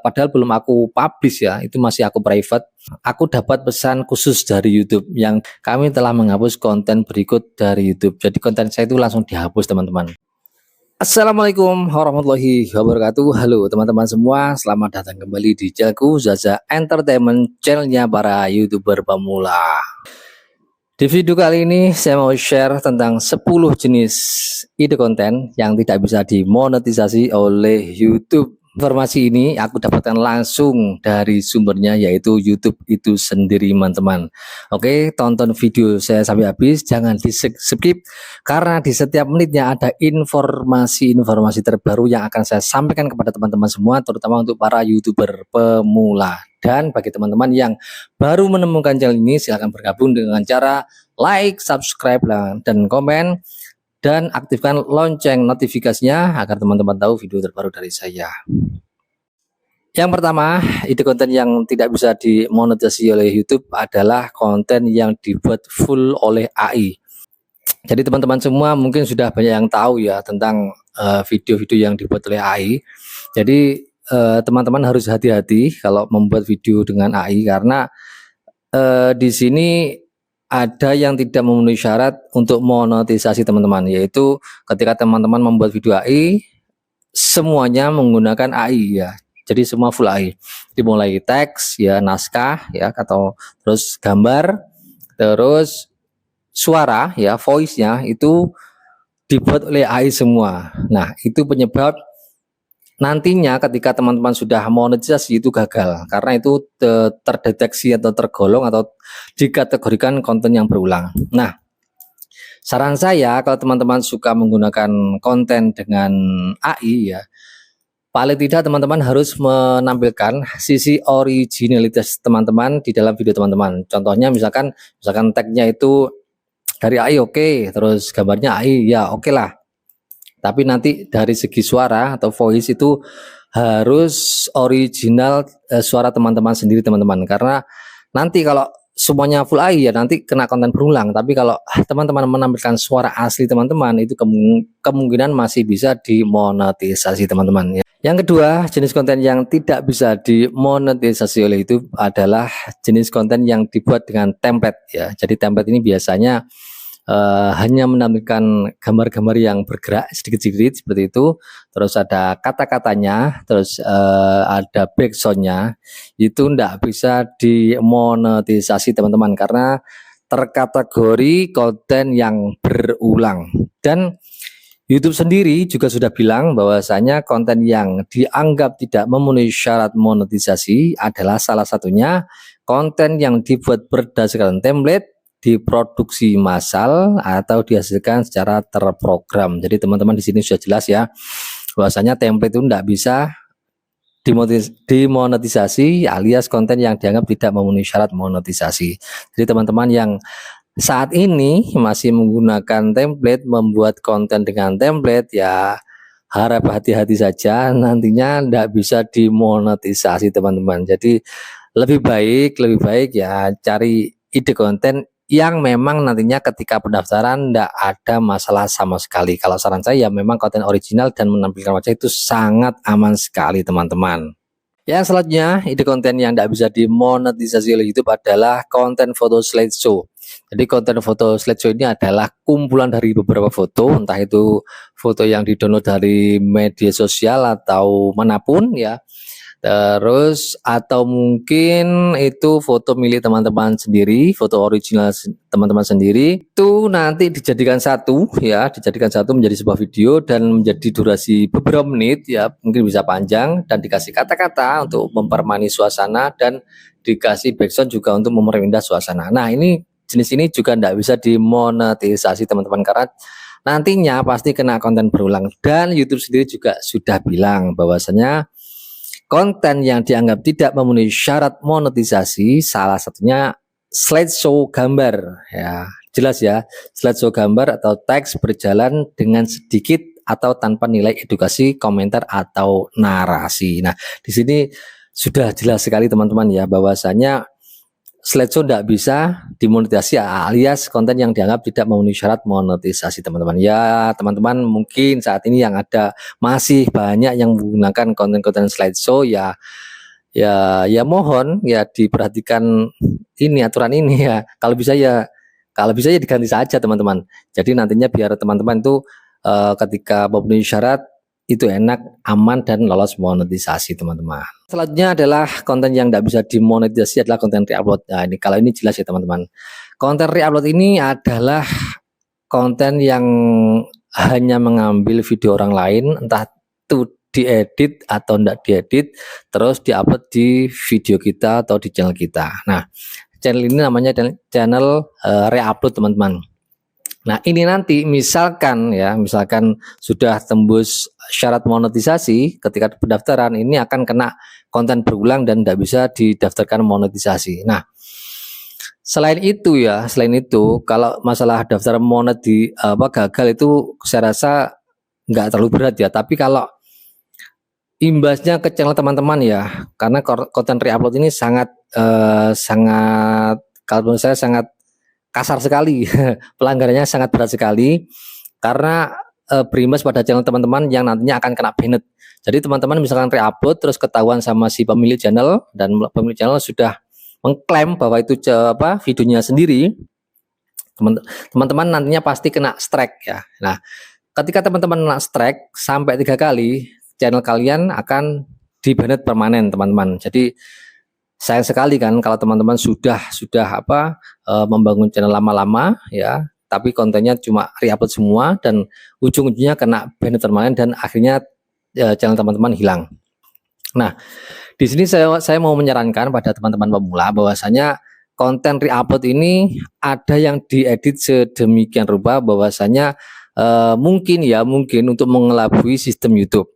padahal belum aku publish ya, itu masih aku private. Aku dapat pesan khusus dari YouTube yang kami telah menghapus konten berikut dari YouTube. Jadi konten saya itu langsung dihapus teman-teman. Assalamualaikum warahmatullahi wabarakatuh. Halo teman-teman semua, selamat datang kembali di channelku Zaza Entertainment, channelnya para YouTuber pemula. Di video kali ini saya mau share tentang 10 jenis ide konten yang tidak bisa dimonetisasi oleh YouTube. Informasi ini aku dapatkan langsung dari sumbernya, yaitu YouTube itu sendiri teman-teman. Oke, tonton video saya sampai habis, jangan di skip karena di setiap menitnya ada informasi-informasi terbaru yang akan saya sampaikan kepada teman-teman semua, terutama untuk para YouTuber pemula. Dan bagi teman-teman yang baru menemukan channel ini, silahkan bergabung dengan cara like, subscribe, dan komen, dan aktifkan lonceng notifikasinya agar teman-teman tahu video terbaru dari saya. Yang pertama, ide konten yang tidak bisa dimonetisasi oleh YouTube adalah konten yang dibuat full oleh AI. Jadi teman-teman semua mungkin sudah banyak yang tahu ya tentang video-video yang dibuat oleh AI. Jadi teman-teman harus hati-hati kalau membuat video dengan AI, karena di sini ada yang tidak memenuhi syarat untuk monetisasi teman-teman, yaitu ketika teman-teman membuat video AI, semuanya menggunakan AI ya. Jadi semua full AI, dimulai teks ya, naskah ya, atau terus gambar, terus suara ya, voice-nya itu dibuat oleh AI semua. Nah, itu penyebab nantinya ketika teman-teman sudah monetisasi itu gagal, karena itu terdeteksi atau tergolong atau dikategorikan konten yang berulang. Nah, saran saya kalau teman-teman suka menggunakan konten dengan AI ya, paling tidak teman-teman harus menampilkan sisi originalitas teman-teman di dalam video teman-teman. Contohnya misalkan tagnya itu dari AI, oke, terus gambarnya AI ya, oke lah. Tapi nanti dari segi suara atau voice itu harus original suara teman-teman sendiri teman-teman, karena nanti kalau semuanya full AI ya nanti kena konten berulang. Tapi kalau teman-teman menampilkan suara asli teman-teman, itu kemungkinan masih bisa dimonetisasi teman-teman ya. Yang kedua, jenis konten yang tidak bisa dimonetisasi oleh YouTube adalah jenis konten yang dibuat dengan template ya. Jadi template ini biasanya hanya menampilkan gambar-gambar yang bergerak sedikit-sedikit seperti itu, terus ada kata-katanya, terus ada backsoundnya. Itu tidak bisa dimonetisasi teman-teman karena terkategori konten yang berulang. Dan YouTube sendiri juga sudah bilang bahwasanya konten yang dianggap tidak memenuhi syarat monetisasi adalah salah satunya konten yang dibuat berdasarkan template, diproduksi massal, atau dihasilkan secara terprogram. Jadi teman-teman di sini sudah jelas ya bahwasanya template itu tidak bisa dimonetisasi, alias konten yang dianggap tidak memenuhi syarat monetisasi. Jadi teman-teman yang saat ini masih menggunakan template, membuat konten dengan template ya, harap hati-hati saja, nantinya tidak bisa dimonetisasi teman-teman. Jadi lebih baik ya cari ide konten yang memang nantinya ketika pendaftaran tidak ada masalah sama sekali. Kalau saran saya ya memang konten original dan menampilkan wajah itu sangat aman sekali teman-teman. Yang selanjutnya, ide konten yang tidak bisa dimonetisasi oleh YouTube adalah konten foto slideshow. Jadi konten foto slideshow ini adalah kumpulan dari beberapa foto, entah itu foto yang didownload dari media sosial atau manapun ya. Terus atau mungkin itu foto milik teman-teman sendiri, foto original teman-teman sendiri, itu nanti dijadikan satu menjadi sebuah video dan menjadi durasi beberapa menit ya, mungkin bisa panjang, dan dikasih kata-kata untuk mempermanis suasana dan dikasih background juga untuk memerindah suasana. Nah, ini jenis ini juga tidak bisa dimonetisasi teman-teman karena nantinya pasti kena konten berulang. Dan YouTube sendiri juga sudah bilang bahwasanya konten yang dianggap tidak memenuhi syarat monetisasi salah satunya slideshow gambar ya. Jelas ya, slideshow gambar atau teks berjalan dengan sedikit atau tanpa nilai edukasi, komentar atau narasi. Nah, di sini sudah jelas sekali teman-teman ya bahwasanya slideshow tidak bisa dimonetisasi alias konten yang dianggap tidak memenuhi syarat monetisasi teman-teman. Ya teman-teman mungkin saat ini yang ada masih banyak yang menggunakan konten-konten slideshow ya, ya mohon ya diperhatikan ini aturan ini ya. Kalau bisa ya diganti saja teman-teman. Jadi nantinya biar teman-teman itu ketika memenuhi syarat itu enak, aman dan lolos monetisasi teman-teman. Selanjutnya adalah konten yang tidak bisa dimonetisasi adalah konten reupload. Nah, kalau ini jelas ya teman-teman. Konten reupload ini adalah konten yang hanya mengambil video orang lain, entah itu diedit atau tidak diedit, terus diupload di video kita atau di channel kita. Nah, channel ini namanya channel reupload teman-teman. Nah, ini nanti misalkan sudah tembus syarat monetisasi ketika pendaftaran, ini akan kena konten berulang dan tidak bisa didaftarkan monetisasi. Nah, selain itu kalau masalah daftar monet gagal itu saya rasa nggak terlalu berat ya. Tapi kalau imbasnya ke channel teman-teman ya, karena konten reupload ini sangat kalau menurut saya sangat kasar sekali, pelanggarannya sangat berat sekali karena berimbas pada channel teman-teman yang nantinya akan kena banned. Jadi teman-teman misalkan reupload terus ketahuan sama si pemilik channel dan pemilik channel sudah mengklaim bahwa itu videonya sendiri, teman-teman nantinya pasti kena strike ya. Nah, ketika teman-teman kena strike sampai 3 kali, channel kalian akan di-banned permanen teman-teman. Jadi sayang sekali kan kalau teman-teman sudah membangun channel lama-lama ya, tapi kontennya cuma reupload semua dan ujung-ujungnya kena banned permanen dan akhirnya channel teman-teman hilang. Nah, di sini saya mau menyarankan pada teman-teman pemula bahwasanya konten reupload ini ada yang diedit sedemikian rupa bahwasanya mungkin untuk mengelabui sistem YouTube.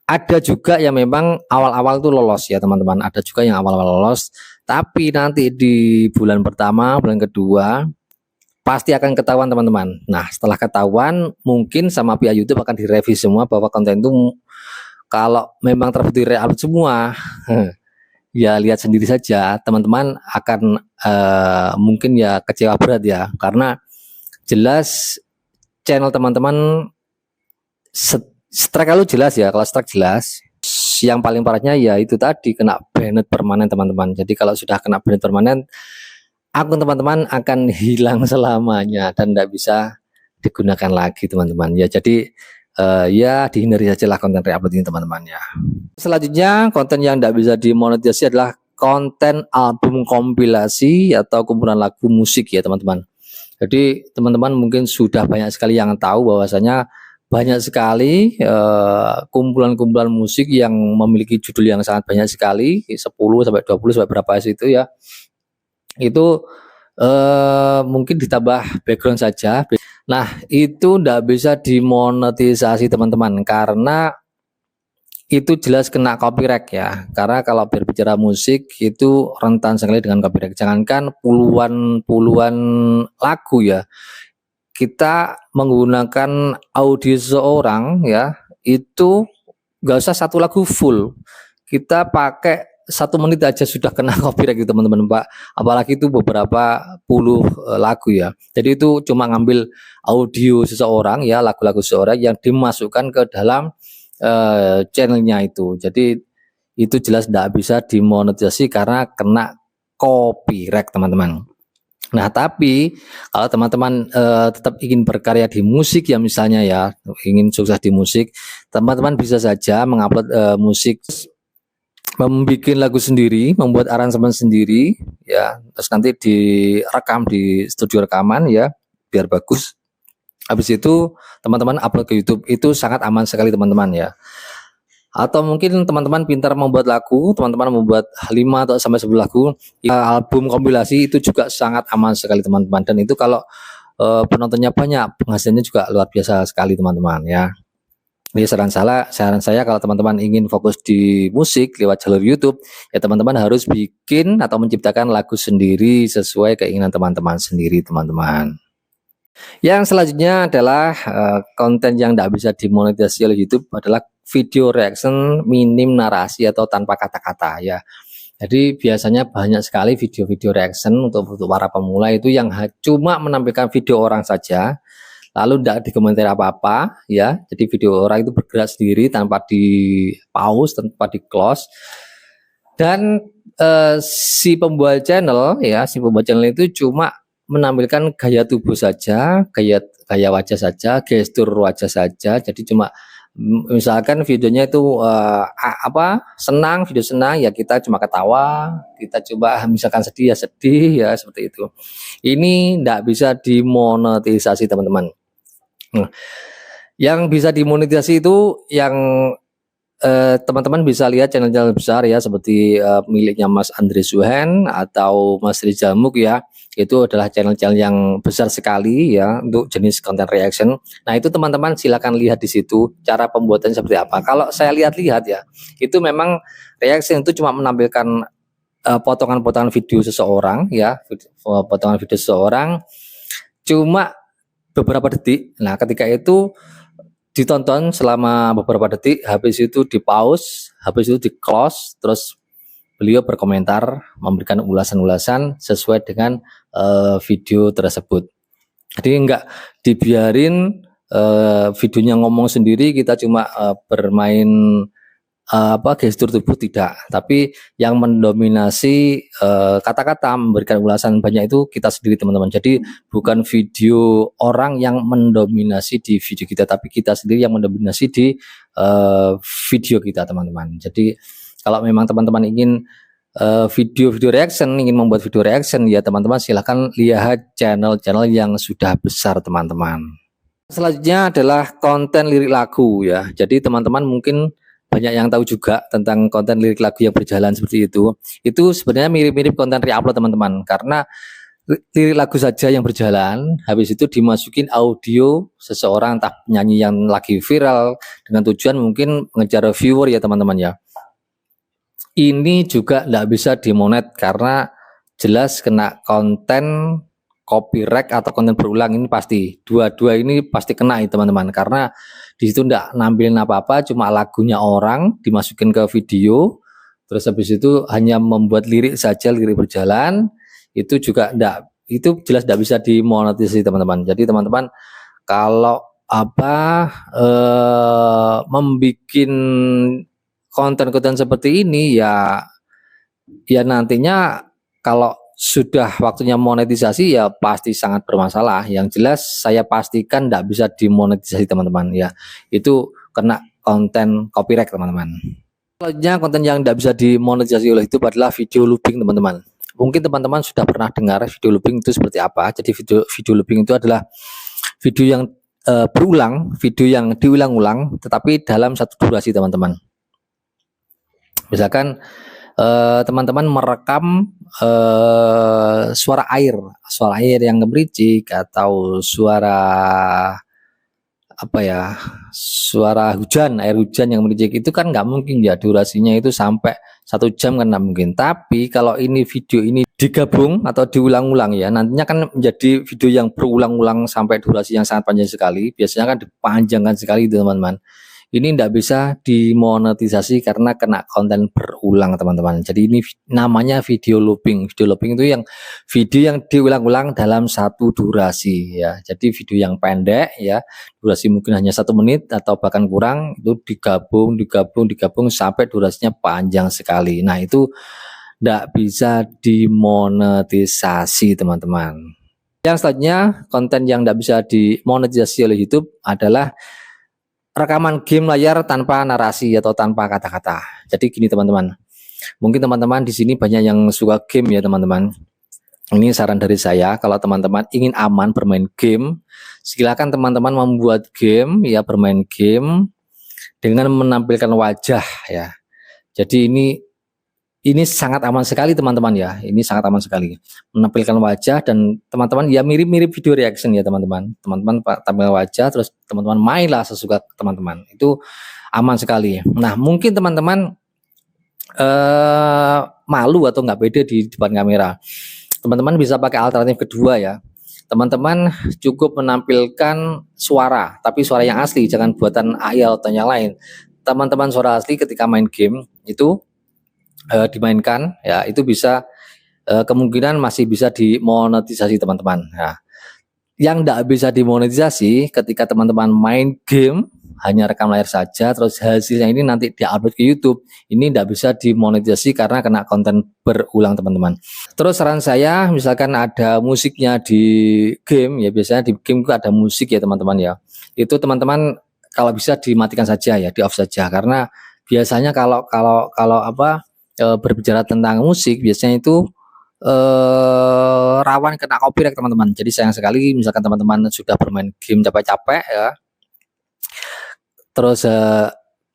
Ada juga yang memang awal-awal tuh lolos ya teman-teman. Ada juga yang awal-awal lolos, tapi nanti di bulan pertama, bulan kedua pasti akan ketahuan teman-teman. Nah, setelah ketahuan mungkin sama pihak YouTube akan direvisi semua bahwa konten itu kalau memang terbukti reupload semua, ya lihat sendiri saja. Teman-teman akan mungkin ya kecewa berat ya, karena jelas channel teman-teman strike kalau jelas ya, kalau strike jelas. Yang paling parahnya ya itu tadi kena banned permanen teman-teman. Jadi kalau sudah kena banned permanen, akun teman-teman akan hilang selamanya dan tidak bisa digunakan lagi teman-teman. Ya jadi ya dihindari saja lah konten reupload ini teman-teman ya. Selanjutnya konten yang tidak bisa dimonetisasi adalah konten album kompilasi atau kumpulan lagu musik ya teman-teman. Jadi teman-teman mungkin sudah banyak sekali yang tahu bahwasanya banyak sekali kumpulan-kumpulan musik yang memiliki judul yang sangat banyak sekali, 10 sampai 20 sampai berapa itu ya. Itu mungkin ditambah background saja. Nah, itu tidak bisa dimonetisasi teman-teman karena itu jelas kena copyright ya. Karena kalau berbicara musik itu rentan sekali dengan copyright. Jangankan puluhan lagu ya, kita menggunakan audio seseorang ya, itu nggak usah satu lagu full, kita pakai 1 menit aja sudah kena copyright gitu teman-teman Pak, apalagi itu beberapa puluh lagu ya. Jadi itu cuma ngambil audio seseorang ya, lagu-lagu seseorang yang dimasukkan ke dalam channelnya itu. Jadi itu jelas tidak bisa dimonetisasi karena kena copyright teman-teman. Nah, tapi kalau teman-teman tetap ingin berkarya di musik ya, misalnya ya, ingin sukses di musik, teman-teman bisa saja mengupload musik, membuat lagu sendiri, membuat aransemen sendiri ya, terus nanti direkam di studio rekaman ya, biar bagus. Habis itu teman-teman upload ke YouTube, itu sangat aman sekali teman-teman ya. Atau mungkin teman-teman pintar membuat lagu, teman-teman membuat 5 atau sampai 10 lagu, album kompilasi itu juga sangat aman sekali teman-teman. Dan itu kalau penontonnya banyak, penghasilannya juga luar biasa sekali teman-teman ya. Jadi saran saya kalau teman-teman ingin fokus di musik lewat jalur YouTube, ya teman-teman harus bikin atau menciptakan lagu sendiri sesuai keinginan teman-teman sendiri teman-teman. Yang selanjutnya adalah konten yang tidak bisa dimonetisasi oleh YouTube adalah video reaction minim narasi atau tanpa kata-kata ya. Jadi biasanya banyak sekali video-video reaction untuk para pemula itu yang cuma menampilkan video orang saja, lalu tidak dikomentari apa-apa ya. Jadi video orang itu bergerak sendiri tanpa di pause, tanpa di close. Dan si pembuat channel ya, si pembuat channel itu cuma menampilkan gaya tubuh saja, gaya gaya wajah saja, gestur wajah saja. Jadi cuma misalkan videonya itu senang, video senang ya kita cuma ketawa, kita coba misalkan sedih ya sedih ya seperti itu. Ini tidak bisa dimonetisasi teman-teman. Nah, yang bisa dimonetisasi itu yang teman-teman bisa lihat channel-channel besar ya seperti miliknya Mas Andre Suhen atau Mas Rizal Muk ya. Itu adalah channel-channel yang besar sekali ya untuk jenis content reaction. Nah, itu teman-teman silakan lihat di situ cara pembuatannya seperti apa. Kalau saya lihat-lihat ya, itu memang reaction itu cuma menampilkan potongan-potongan video seseorang ya, potongan video seseorang cuma beberapa detik. Nah, ketika itu ditonton selama beberapa detik, habis itu di pause, habis itu di close, terus beliau berkomentar, memberikan ulasan-ulasan sesuai dengan video tersebut. Jadi enggak dibiarin videonya ngomong sendiri, kita cuma bermain gestur tubuh tidak, tapi yang mendominasi kata-kata memberikan ulasan banyak itu kita sendiri teman-teman. Jadi bukan video orang yang mendominasi di video kita, tapi kita sendiri yang mendominasi di video kita teman-teman. Jadi kalau memang teman-teman ingin video-video reaction, ingin membuat video reaction ya teman-teman silahkan lihat channel-channel yang sudah besar teman-teman. Selanjutnya adalah konten lirik lagu ya. Jadi teman-teman mungkin banyak yang tahu juga tentang konten lirik lagu yang berjalan seperti itu. Itu sebenarnya mirip-mirip konten reupload teman-teman, karena lirik lagu saja yang berjalan, habis itu dimasukin audio seseorang entah penyanyi yang lagi viral dengan tujuan mungkin mengejar viewer ya teman-teman ya. Ini juga tidak bisa dimonet karena jelas kena konten copyright atau konten berulang, ini pasti dua-dua ini pasti kena ya teman-teman, karena di situ enggak nampilin apa-apa, cuma lagunya orang dimasukin ke video, terus habis itu hanya membuat lirik saja, lirik berjalan, itu juga enggak, itu jelas enggak bisa dimonetisasi teman-teman. Jadi teman-teman kalau membikin konten-konten seperti ini ya nantinya kalau sudah waktunya monetisasi ya pasti sangat bermasalah. Yang jelas saya pastikan tidak bisa dimonetisasi teman-teman ya. Itu kena konten copyright teman-teman. Selanjutnya konten yang tidak bisa dimonetisasi oleh YouTube adalah video looping teman-teman. Mungkin teman-teman sudah pernah dengar video looping itu seperti apa. Jadi video looping itu adalah video yang berulang, video yang diulang-ulang tetapi dalam satu durasi teman-teman. Misalkan teman-teman merekam suara air yang gemericik atau suara suara hujan, air hujan yang mericik, itu kan nggak mungkin ya durasinya itu sampai 1 jam kan nggak mungkin. Tapi kalau ini video ini digabung atau diulang-ulang ya, nantinya kan menjadi video yang berulang-ulang sampai durasi yang sangat panjang sekali. Biasanya kan dipanjangkan sekali itu teman-teman. Ini tidak bisa dimonetisasi karena kena konten berulang teman-teman. Jadi ini namanya video looping. Video looping itu yang video yang diulang-ulang dalam satu durasi ya. Jadi video yang pendek ya, durasi mungkin hanya 1 menit atau bahkan kurang, itu digabung sampai durasinya panjang sekali. Nah itu tidak bisa dimonetisasi teman-teman. Yang selanjutnya konten yang tidak bisa dimonetisasi oleh YouTube adalah rekaman game layar tanpa narasi atau tanpa kata-kata. Jadi gini teman-teman, mungkin teman-teman di sini banyak yang suka game ya teman-teman. Ini saran dari saya, kalau teman-teman ingin aman bermain game, silakan teman-teman membuat game ya, bermain game dengan menampilkan wajah ya. Jadi ini sangat aman sekali teman-teman ya, ini sangat aman sekali menampilkan wajah, dan teman-teman ya mirip-mirip video reaction ya teman-teman. Teman-teman tampilkan wajah terus teman-teman mainlah sesuka teman-teman, itu aman sekali. Nah mungkin teman-teman malu atau nggak pede di depan kamera, teman-teman bisa pakai alternatif kedua ya. Teman-teman cukup menampilkan suara, tapi suara yang asli, jangan buatan AI atau yang lain. Teman-teman suara asli ketika main game itu dimainkan ya, itu bisa kemungkinan masih bisa dimonetisasi teman-teman. Nah, yang tidak bisa dimonetisasi ketika teman-teman main game hanya rekam layar saja, terus hasilnya ini nanti diupload ke YouTube. Ini tidak bisa dimonetisasi karena kena konten berulang teman-teman. Terus saran saya, misalkan ada musiknya di game ya, biasanya di game itu ada musik ya teman-teman ya. Itu teman-teman kalau bisa dimatikan saja ya, di off saja, karena biasanya kalau berbicara tentang musik biasanya itu rawan kena copyright teman-teman. Jadi sayang sekali misalkan teman-teman sudah bermain game capek-capek ya, terus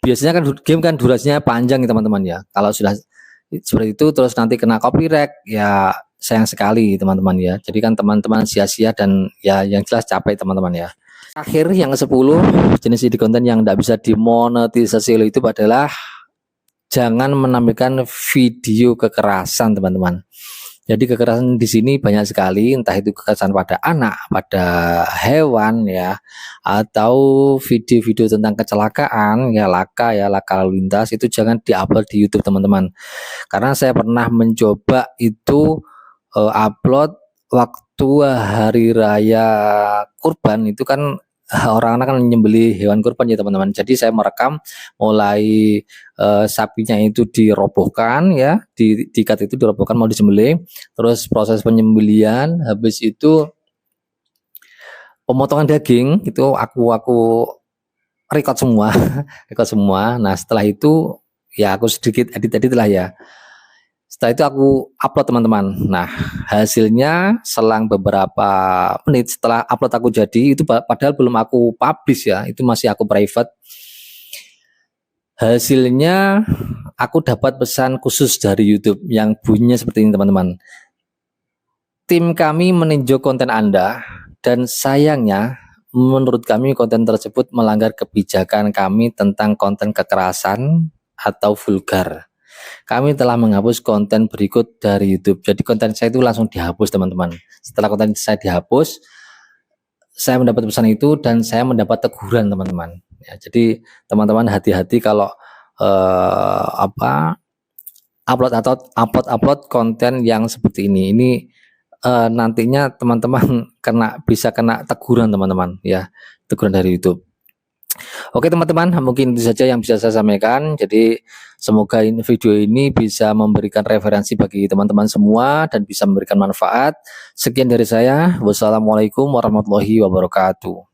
biasanya kan game kan durasinya panjang ya teman-teman ya. Kalau sudah seperti itu terus nanti kena copyright ya sayang sekali teman-teman ya. Jadi kan teman-teman sia-sia dan ya yang jelas capek teman-teman ya. Akhir yang ke-10 jenis ide konten yang tidak bisa dimonetisasi oleh YouTube adalah jangan menampilkan video kekerasan teman-teman. Jadi kekerasan di sini banyak sekali, entah itu kekerasan pada anak, pada hewan ya, atau video-video tentang kecelakaan ya, laka lalu lintas, itu jangan diupload di YouTube teman-teman. Karena saya pernah mencoba itu upload waktu hari raya kurban, itu kan orang-orang kan menyembelih hewan kurban ya teman-teman. Jadi saya merekam mulai sapinya itu dirobohkan ya, diikat itu dirobohkan mau disembelih, terus proses penyembelihan, habis itu pemotongan daging itu aku record semua, record semua. Nah setelah itu ya aku sedikit edit lah ya. Setelah itu aku upload teman-teman. Nah hasilnya selang beberapa menit setelah upload aku jadi, itu padahal belum aku publish ya, itu masih aku private. Hasilnya aku dapat pesan khusus dari YouTube yang bunyinya seperti ini teman-teman. Tim kami meninjau konten Anda dan sayangnya menurut kami konten tersebut melanggar kebijakan kami tentang konten kekerasan atau vulgar. Kami telah menghapus konten berikut dari YouTube. Jadi konten saya itu langsung dihapus teman-teman. Setelah konten saya dihapus, saya mendapat pesan itu dan saya mendapat teguran teman-teman. Ya, jadi teman-teman hati-hati kalau upload konten yang seperti ini. Ini nantinya teman-teman bisa kena teguran teman-teman ya, teguran dari YouTube. Oke teman-teman, mungkin itu saja yang bisa saya sampaikan. Jadi semoga video ini bisa memberikan referensi bagi teman-teman semua dan bisa memberikan manfaat. Sekian dari saya. Wassalamualaikum warahmatullahi wabarakatuh.